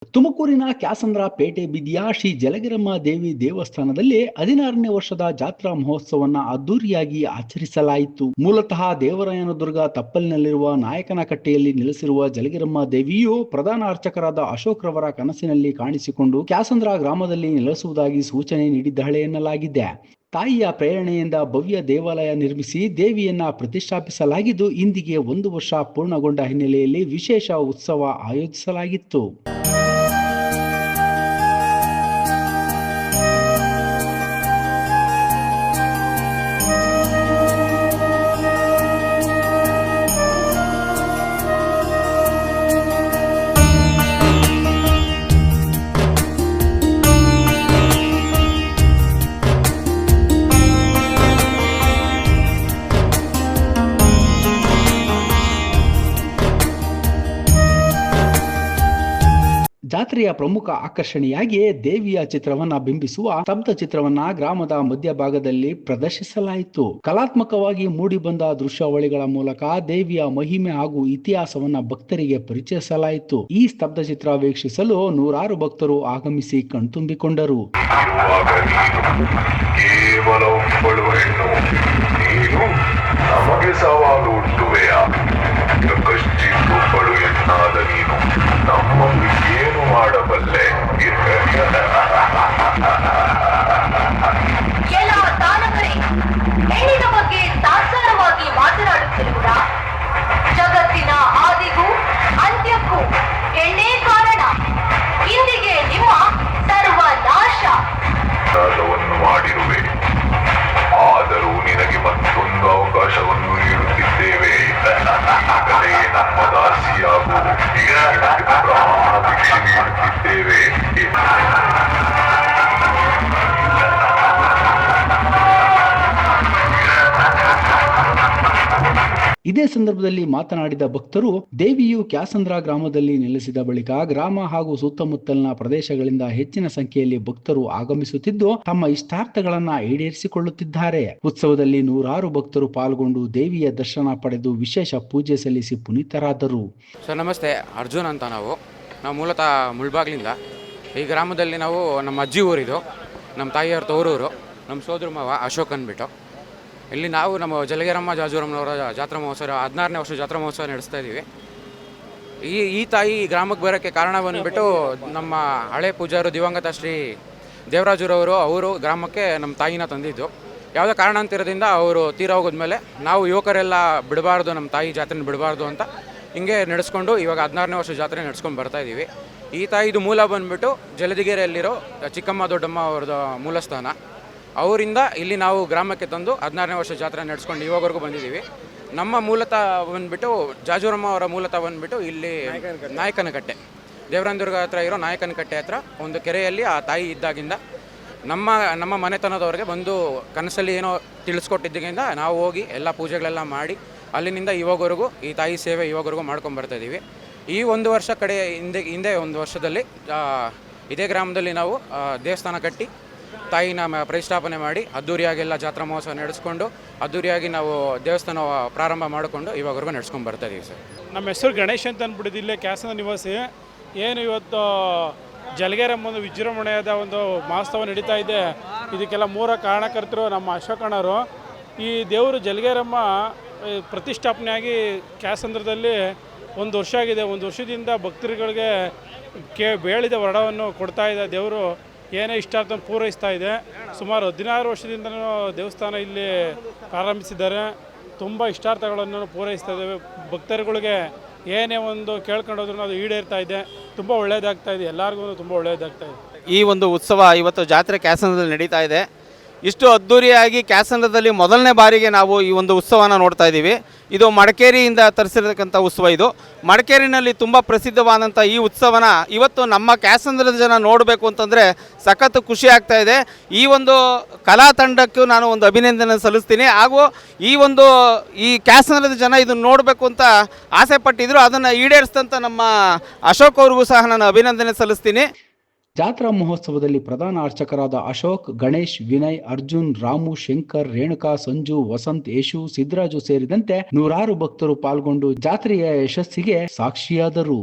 ತುಮಕೂರಿನ ಕ್ಯಾಸಂದ್ರ ಪೇಟೆ ಬೀದಿಯ ಶ್ರೀ ಜಲಗಿರಮ್ಮ ದೇವಿ ದೇವಸ್ಥಾನದಲ್ಲಿ 16ನೇ ವರ್ಷದ ಜಾತ್ರಾ ಮಹೋತ್ಸವವನ್ನ ಅದ್ದೂರಿಯಾಗಿ ಆಚರಿಸಲಾಯಿತು. ಮೂಲತಃ ದೇವರಾಯನದುರ್ಗ ತಪ್ಪಲಿನಲ್ಲಿರುವ ನಾಯಕನಕಟ್ಟೆಯಲ್ಲಿ ನೆಲೆಸಿರುವ ಜಲಗಿರಮ್ಮ ದೇವಿಯು ಪ್ರಧಾನ ಅರ್ಚಕರಾದ ಅಶೋಕ್ ರವರ ಕನಸಿನಲ್ಲಿ ಕಾಣಿಸಿಕೊಂಡು ಕ್ಯಾಸಂದ್ರ ಗ್ರಾಮದಲ್ಲಿ ನೆಲೆಸುವುದಾಗಿ ಸೂಚನೆ ನೀಡಿದ್ದಾಳೆ ಎನ್ನಲಾಗಿದೆ. ತಾಯಿಯ ಪ್ರೇರಣೆಯಿಂದ ಭವ್ಯ ದೇವಾಲಯ ನಿರ್ಮಿಸಿ ದೇವಿಯನ್ನ ಪ್ರತಿಷ್ಠಾಪಿಸಲಾಗಿದ್ದು, ಇಂದಿಗೆ 1 ವರ್ಷ ಪೂರ್ಣಗೊಂಡ ಹಿನ್ನೆಲೆಯಲ್ಲಿ ವಿಶೇಷ ಉತ್ಸವ ಆಯೋಜಿಸಲಾಗಿತ್ತು. ಜಾತ್ರೆಯ ಪ್ರಮುಖ ಆಕರ್ಷಣೆಯಾಗಿ ದೇವಿಯ ಚಿತ್ರವನ್ನ ಬಿಂಬಿಸುವ ಸ್ತಬ್ಧ ಚಿತ್ರವನ್ನ ಗ್ರಾಮದ ಮಧ್ಯಭಾಗದಲ್ಲಿ ಪ್ರದರ್ಶಿಸಲಾಯಿತು. ಕಲಾತ್ಮಕವಾಗಿ ಮೂಡಿಬಂದ ದೃಶ್ಯಾವಳಿಗಳ ಮೂಲಕ ದೇವಿಯ ಮಹಿಮೆ ಹಾಗೂ ಇತಿಹಾಸವನ್ನ ಭಕ್ತರಿಗೆ ಪರಿಚಯಿಸಲಾಯಿತು. ಈ ಸ್ತಬ್ಧ ಚಿತ್ರ ವೀಕ್ಷಿಸಲು ನೂರಾರು ಭಕ್ತರು ಆಗಮಿಸಿ ಕಣ್ತುಂಬಿಕೊಂಡರು. ನಮಗೆ ಸವಾಲು ಹುಟ್ಟುವೆಯ ಕಷ್ಟಿದ್ದು ಪಡು ಎನ್ನಾದ ನೀನು ನಮ್ಮನ್ನು ಏನು ಮಾಡಬಲ್ಲೆ? ಎಲ್ಲ ದಾನವರೇ, ಹೆಣ್ಣಿನ ಬಗ್ಗೆ ತಾತ್ಸಾರವಾಗಿ ಮಾತನಾಡುತ್ತಿರುವುದ? ಜಗತ್ತಿನ ಆದಿಗೂ ಅಂತ್ಯಕ್ಕೂ ಹೆಣ್ಣೇ ಕಾರಣ. ಇಂದಿಗೆ ನಿಮ್ಮ ಸರ್ವನಾಶ ವನ್ನು ಮಾಡಿರುವೆ. ಆದರೂ ನಿನಗೆ ಮತ್ತೊಂದು ಅವಕಾಶವನ್ನು ನೀಡುತ್ತಿದ್ದೇವೆ. ನಮ್ಮ ದಾಸಿಯಾಗು. ಪ್ರಾಣ ಭಿಕ್ಷೆ ನೀಡುತ್ತಿದ್ದೇವೆ. ಇದೇ ಸಂದರ್ಭದಲ್ಲಿ ಮಾತನಾಡಿದ ಭಕ್ತರು, ದೇವಿಯು ಕ್ಯಾಸಂದ್ರ ಗ್ರಾಮದಲ್ಲಿ ನೆಲೆಸಿದ ಬಳಿಕ ಗ್ರಾಮ ಹಾಗೂ ಸುತ್ತಮುತ್ತಲಿನ ಪ್ರದೇಶಗಳಿಂದ ಹೆಚ್ಚಿನ ಸಂಖ್ಯೆಯಲ್ಲಿ ಭಕ್ತರು ಆಗಮಿಸುತ್ತಿದ್ದು, ತಮ್ಮ ಇಷ್ಟಾರ್ಥಗಳನ್ನ ಈಡೇರಿಸಿಕೊಳ್ಳುತ್ತಿದ್ದಾರೆ. ಉತ್ಸವದಲ್ಲಿ ನೂರಾರು ಭಕ್ತರು ಪಾಲ್ಗೊಂಡು ದೇವಿಯ ದರ್ಶನ ಪಡೆದು ವಿಶೇಷ ಪೂಜೆ ಸಲ್ಲಿಸಿ ಪುನೀತರಾದರು. ಸರ್ ನಮಸ್ತೆ, ಅರ್ಜುನ್ ಅಂತ. ನಾವು ಮೂಲತಃ ಮುಳ್ಬಾಗ್ಲಿಂದ. ಈ ಗ್ರಾಮದಲ್ಲಿ ನಾವು ನಮ್ಮ ಅಜ್ಜಿ ಊರಿದು, ನಮ್ಮ ತಾಯಿಯವ್ರ ತವರೂರು, ನಮ್ಮ ಸೋದರ ಮಾವ ಅಶೋಕ್ ಅಂದ್ಬಿಟ್ಟು. ಇಲ್ಲಿ ನಾವು ನಮ್ಮ ಜಲಗಿರಮ್ಮ ಜಾಜೂರಮ್ಮನವರ ಜಾತ್ರಾ ಮಹೋತ್ಸವ 16ನೇ ವರ್ಷ ಜಾತ್ರಾ ಮಹೋತ್ಸವ ನಡೆಸ್ತಾ ಇದ್ದೀವಿ. ಈ ತಾಯಿ ಗ್ರಾಮಕ್ಕೆ ಬರೋಕ್ಕೆ ಕಾರಣ ಬಂದುಬಿಟ್ಟು ನಮ್ಮ ಹಳೆ ಪೂಜಾರು ದಿವಂಗತ ಶ್ರೀ ದೇವರಾಜುರವರು ಅವರು ಗ್ರಾಮಕ್ಕೆ ನಮ್ಮ ತಾಯಿನ ತಂದಿದ್ದು. ಯಾವುದೋ ಕಾರಣಾಂತರದಿಂದ ಅವರು ತೀರ ಹೋಗೋದ್ಮೇಲೆ ನಾವು ಯುವಕರೆಲ್ಲ ಬಿಡಬಾರ್ದು, ನಮ್ಮ ತಾಯಿ ಜಾತ್ರೆನ ಬಿಡಬಾರ್ದು ಅಂತ ಹಿಂಗೆ ನಡೆಸ್ಕೊಂಡು ಇವಾಗ 16ನೇ ವರ್ಷ ಜಾತ್ರೆ ನಡೆಸ್ಕೊಂಡು ಬರ್ತಾಯಿದ್ದೀವಿ. ಈ ತಾಯಿದು ಮೂಲ ಬಂದುಬಿಟ್ಟು ಜಲದಿಗೆರೆಯಲ್ಲಿರೋ ಚಿಕ್ಕಮ್ಮ ದೊಡ್ಡಮ್ಮ ಅವ್ರದ್ದು ಮೂಲಸ್ಥಾನ. ಅವರಿಂದ ಇಲ್ಲಿ ನಾವು ಗ್ರಾಮಕ್ಕೆ ತಂದು 16ನೇ ವರ್ಷ ಜಾತ್ರೆ ನಡೆಸ್ಕೊಂಡು ಇವಾಗವರೆಗೂ ಬಂದಿದ್ದೀವಿ. ನಮ್ಮ ಮೂಲತಃ ಬಂದುಬಿಟ್ಟು ಜಾಜೂರಮ್ಮ ಅವರ ಮೂಲತಃ ಬಂದುಬಿಟ್ಟು ಇಲ್ಲಿ ನಾಯಕನಕಟ್ಟೆ, ದೇವರಾಯನದುರ್ಗ ಹತ್ರ ಇರೋ ನಾಯಕನಕಟ್ಟೆ ಹತ್ರ ಒಂದು ಕೆರೆಯಲ್ಲಿ ಆ ತಾಯಿ ಇದ್ದಾಗಿಂದ ನಮ್ಮ ಮನೆತನದವ್ರಿಗೆ ಬಂದು ಕನಸಲ್ಲಿ ಏನೋ ತಿಳಿಸ್ಕೊಟ್ಟಿದ್ದರಿಂದ ನಾವು ಹೋಗಿ ಎಲ್ಲ ಪೂಜೆಗಳೆಲ್ಲ ಮಾಡಿ ಅಲ್ಲಿನಿಂದ ಇವಾಗವರೆಗೂ ಈ ತಾಯಿ ಸೇವೆ ಇವಾಗವರೆಗೂ ಮಾಡ್ಕೊಂಬರ್ತಾಯಿದ್ದೀವಿ. ಈ 1 ವರ್ಷ ಹಿಂದೆ 1 ವರ್ಷದಲ್ಲಿ ಇದೇ ಗ್ರಾಮದಲ್ಲಿ ನಾವು ದೇವಸ್ಥಾನ ಕಟ್ಟಿ ತಾಯಿನ ಪ್ರತಿಷ್ಠಾಪನೆ ಮಾಡಿ ಅದ್ದೂರಿಯಾಗೆಲ್ಲ ಜಾತ್ರಾ ಮಹೋತ್ಸವ ನಡೆಸ್ಕೊಂಡು ಅದ್ದೂರಿಯಾಗಿ ನಾವು ದೇವಸ್ಥಾನ ಪ್ರಾರಂಭ ಮಾಡಿಕೊಂಡು ಇವಾಗವರೆಗೂ ನಡೆಸ್ಕೊಂಡು ಬರ್ತಾ ಇದೀವಿ ಸರ್. ನಮ್ಮ ಹೆಸರು ಗಣೇಶ್ ಅಂತ ಅಂದ್ಬಿಟ್ಟಿದ್ದು, ಇಲ್ಲೇ ಕ್ಯಾಸಂದ್ರ ನಿವಾಸಿ. ಏನು ಇವತ್ತು ಜಲಗಿರಮ್ಮ ಒಂದು ವಿಜೃಂಭಣೆಯಾದ ಒಂದು ಮಹೋತ್ಸವ ನಡೀತಾ ಇದೆ. ಇದಕ್ಕೆಲ್ಲ ಮೂಲ ಕಾರಣಕರ್ತರು ನಮ್ಮ ಅಶೋಕಣ್ಣವರು. ಈ ದೇವರು ಜಲಗಿರಮ್ಮ ಪ್ರತಿಷ್ಠಾಪನೆಯಾಗಿ ಕ್ಯಾಸಂದ್ರದಲ್ಲಿ 1 ವರ್ಷ ಆಗಿದೆ. 1 ವರ್ಷದಿಂದ ಭಕ್ತರುಗಳಿಗೆ ಬೇಳಿದ ವರಡವನ್ನು ಕೊಡ್ತಾ ಇದೆ. ದೇವರು ಏನೇ ಇಷ್ಟಾರ್ಥ ಪೂರೈಸ್ತಾ ಇದೆ. ಸುಮಾರು 16 ವರ್ಷದಿಂದಲೂ ದೇವಸ್ಥಾನ ಇಲ್ಲಿ ಪ್ರಾರಂಭಿಸಿದ್ದಾರೆ. ತುಂಬ ಇಷ್ಟಾರ್ಥಗಳನ್ನು ಪೂರೈಸ್ತಾ ಇದ್ದೇವೆ. ಭಕ್ತರುಗಳಿಗೆ ಏನೇ ಒಂದು ಕೇಳ್ಕೊಂಡೋದ್ರೂ ಅದು ಈಡೇರ್ತಾ ಇದೆ. ತುಂಬ ಒಳ್ಳೆಯದಾಗ್ತಾ ಇದೆ, ಎಲ್ಲರಿಗೂ ತುಂಬ ಒಳ್ಳೆಯದಾಗ್ತಾ ಇದೆ. ಈ ಒಂದು ಉತ್ಸವ ಇವತ್ತು ಜಾತ್ರೆ ಕ್ಯಾಸಂದ್ರದಲ್ಲಿ ನಡೀತಾ ಇದೆ. ಇಷ್ಟು ಅದ್ಧೂರಿಯಾಗಿ ಕ್ಯಾಸಂದ್ರದಲ್ಲಿ ಮೊದಲನೇ ಬಾರಿಗೆ ನಾವು ಈ ಒಂದು ಉತ್ಸವನ ನೋಡ್ತಾ ಇದ್ದೀವಿ. ಇದು ಮಡಿಕೇರಿಯಿಂದ ತರಿಸಿರತಕ್ಕಂಥ ಉತ್ಸವ. ಇದು ಮಡಿಕೇರಿನಲ್ಲಿ ತುಂಬ ಪ್ರಸಿದ್ಧವಾದಂಥ ಈ ಉತ್ಸವನ ಇವತ್ತು ನಮ್ಮ ಕ್ಯಾಸಂದ್ರದ ಜನ ನೋಡಬೇಕು ಅಂತಂದರೆ ಸಖತ್ ಖುಷಿ ಆಗ್ತಾ ಇದೆ. ಈ ಒಂದು ಕಲಾ ತಂಡಕ್ಕೂ ನಾನು ಒಂದು ಅಭಿನಂದನೆ ಸಲ್ಲಿಸ್ತೀನಿ. ಹಾಗೂ ಈ ಕ್ಯಾಸಂದ್ರದ ಜನ ಇದನ್ನು ನೋಡಬೇಕು ಅಂತ ಆಸೆ ಪಟ್ಟಿದ್ರು, ಅದನ್ನು ಈಡೇರಿಸಿದಂಥ ನಮ್ಮ ಅಶೋಕ್ ಅವ್ರಿಗೂ ಸಹ ನಾನು ಅಭಿನಂದನೆ ಸಲ್ಲಿಸ್ತೀನಿ. ಜಾತ್ರಾ ಮಹೋತ್ಸವದಲ್ಲಿ ಪ್ರಧಾನ ಅರ್ಚಕರಾದ ಅಶೋಕ್, ಗಣೇಶ್, ವಿನಯ್, ಅರ್ಜುನ್, ರಾಮು, ಶಂಕರ್, ರೇಣುಕಾ, ಸಂಜು, ವಸಂತ್, ಯಶು, ಸಿದ್ದರಾಜು ಸೇರಿದಂತೆ ನೂರಾರು ಭಕ್ತರು ಪಾಲ್ಗೊಂಡು ಜಾತ್ರೆಯ ಯಶಸ್ಸಿಗೆ ಸಾಕ್ಷಿಯಾದರು.